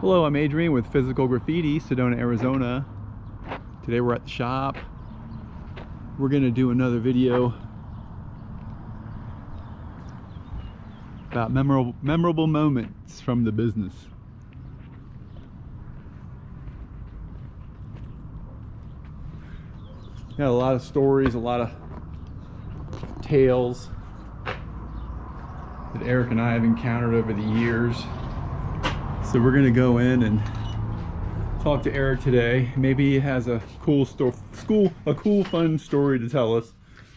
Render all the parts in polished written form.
Hello, I'm Adrian with Physical Graffiti, Sedona, Arizona. Today we're at the shop. We're gonna do another video about memorable moments from the business. Got a lot of stories, a lot of tales that Eric and I have encountered over the years. So we're gonna go in and talk to Eric today. Maybe he has a cool fun story to tell us.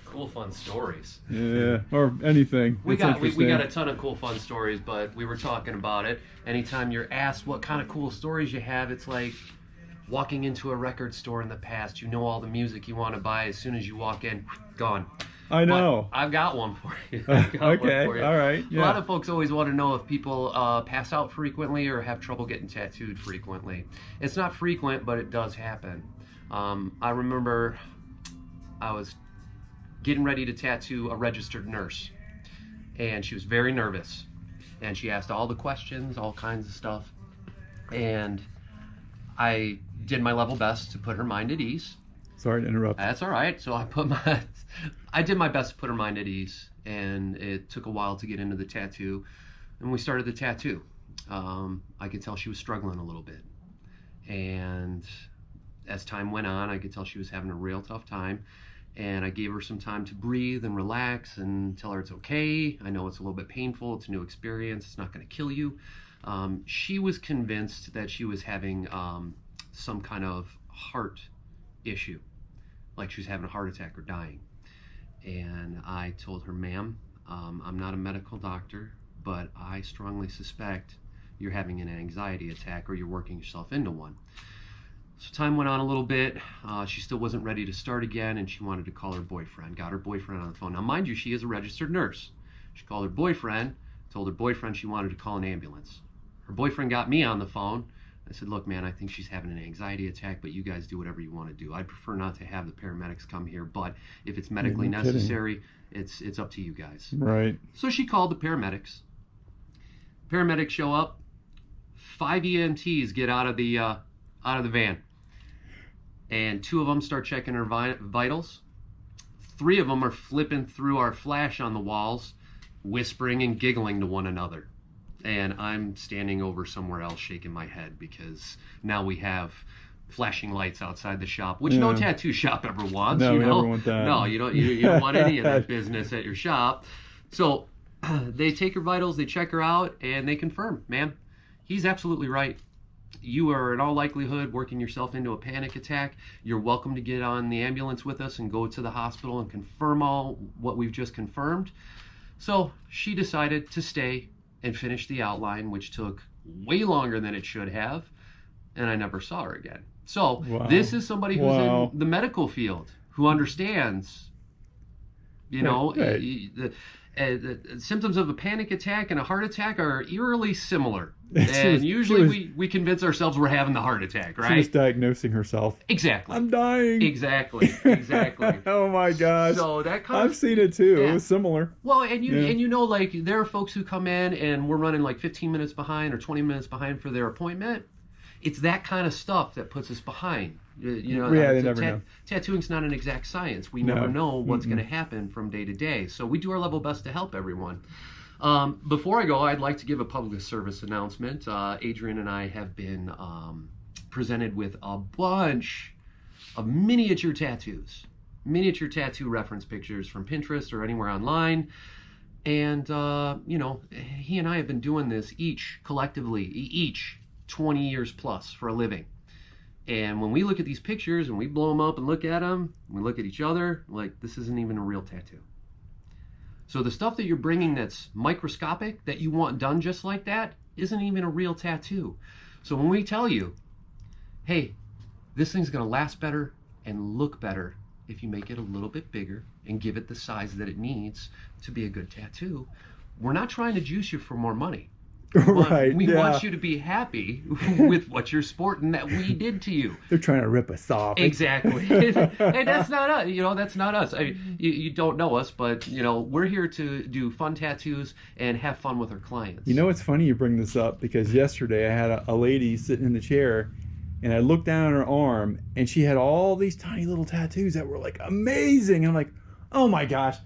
Cool fun stories. Yeah, or anything. We got a ton of cool fun stories, but we were talking about it. Anytime you're asked what kind of cool stories you have, it's like walking into a record store in the past. You know all the music you want to buy. As soon as you walk in, gone. I know. But I've got one for you. Okay, all right. Yeah. A lot of folks always want to know if people pass out frequently or have trouble getting tattooed frequently. It's not frequent, but it does happen. I remember I was getting ready to tattoo a registered nurse, and she was very nervous, and she asked all the questions, all kinds of stuff, and I did my level best to put her mind at ease. Sorry to interrupt. That's all right. So I did my best to put her mind at ease, and it took a while to get into the tattoo, and we started the tattoo. I could tell she was struggling a little bit, and as time went on, I could tell she was having a real tough time, and I gave her some time to breathe and relax and tell her it's okay. I know it's a little bit painful. It's a new experience. It's not going to kill you. She was convinced that she was having some kind of heart issue, like she was having a heart attack or dying. And I told her, ma'am, I'm not a medical doctor, but I strongly suspect you're having an anxiety attack or you're working yourself into one. So time went on a little bit. She still wasn't ready to start again, and she wanted to call her boyfriend. Got her boyfriend on the phone. Now, mind you, she is a registered nurse. She called her boyfriend, told her boyfriend she wanted to call an ambulance. Her boyfriend got me on the phone. I said, look, man, I think she's having an anxiety attack, but you guys do whatever you want to do. I'd prefer not to have the paramedics come here, but if it's medically necessary, it's up to you guys. Right. So she called the paramedics. Paramedics show up. 5 EMTs get out of the van, and 2 of them start checking her vitals. 3 of them are flipping through our flash on the walls, whispering and giggling to one another. And I'm standing over somewhere else shaking my head because now we have flashing lights outside the shop, which no tattoo shop ever wants. No, you we know? never want that. No, you don't want any of that business at your shop. So they take her vitals, they check her out, and they confirm, ma'am, he's absolutely right. You are in all likelihood working yourself into a panic attack. You're welcome to get on the ambulance with us and go to the hospital and confirm all what we've just confirmed. So she decided to stay and finish the outline, which took way longer than it should have, and I never saw her again. So this is somebody who's in the medical field who understands, the symptoms of a panic attack and a heart attack are eerily similar. And usually we convince ourselves we're having the heart attack, right? She was diagnosing herself. Exactly. I'm dying. Exactly. Oh my gosh. So that kind I've seen it too. Yeah. It was similar. Well, and like there are folks who come in and we're running like 15 minutes behind or 20 minutes behind for their appointment. It's that kind of stuff that puts us behind. They never know. Tattooing's not an exact science. We never know what's going to happen from day to day. So we do our level best to help everyone. Before I go, I'd like to give a public service announcement. Adrian and I have been presented with a bunch of miniature tattoos, miniature tattoo reference pictures from Pinterest or anywhere online. And, he and I have been doing this collectively 20 years plus for a living. And when we look at these pictures and we blow them up and look at them, we look at each other, like, this isn't even a real tattoo. So the stuff that you're bringing that's microscopic, that you want done just like that, isn't even a real tattoo. So when we tell you, hey, this thing's going to last better and look better if you make it a little bit bigger and give it the size that it needs to be a good tattoo, we're not trying to juice you for more money. Right. We yeah. want you to be happy with what you're sporting that we did to you. They're trying to rip us off. Exactly. And that's not us. That's not us. I mean, you don't know us, but, we're here to do fun tattoos and have fun with our clients. It's funny you bring this up because yesterday I had a lady sitting in the chair and I looked down at her arm and she had all these tiny little tattoos that were like amazing. And I'm like, oh my gosh.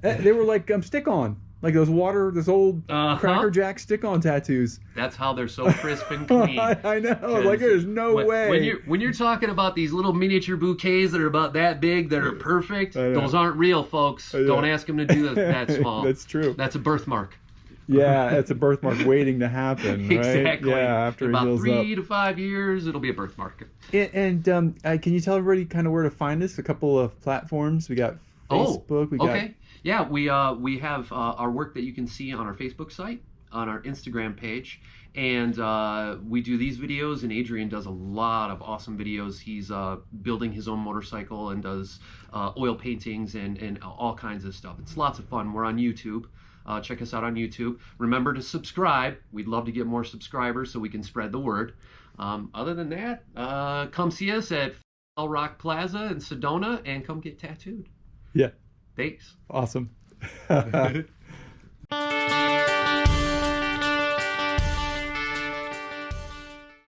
They were like stick-on. Like those old Cracker Jack stick-on tattoos. That's how they're so crisp and clean. I know. Like there's no way. When you're talking about these little miniature bouquets that are about that big, that are perfect, those aren't real, folks. Don't ask them to do that small. That's true. That's a birthmark. Yeah, it's a birthmark waiting to happen, right? Exactly. Yeah, after about it heals 3 to 5 years, it'll be a birthmark. And can you tell everybody kind of where to find us? A couple of platforms. We got Facebook. Okay. Yeah, we have our work that you can see on our Facebook site, on our Instagram page, and we do these videos, and Adrian does a lot of awesome videos. He's building his own motorcycle and does oil paintings and all kinds of stuff. It's lots of fun. We're on YouTube. Check us out on YouTube. Remember to subscribe. We'd love to get more subscribers so we can spread the word. Other than that, come see us at El Rock Plaza in Sedona and come get tattooed. Yeah. Thanks. Awesome.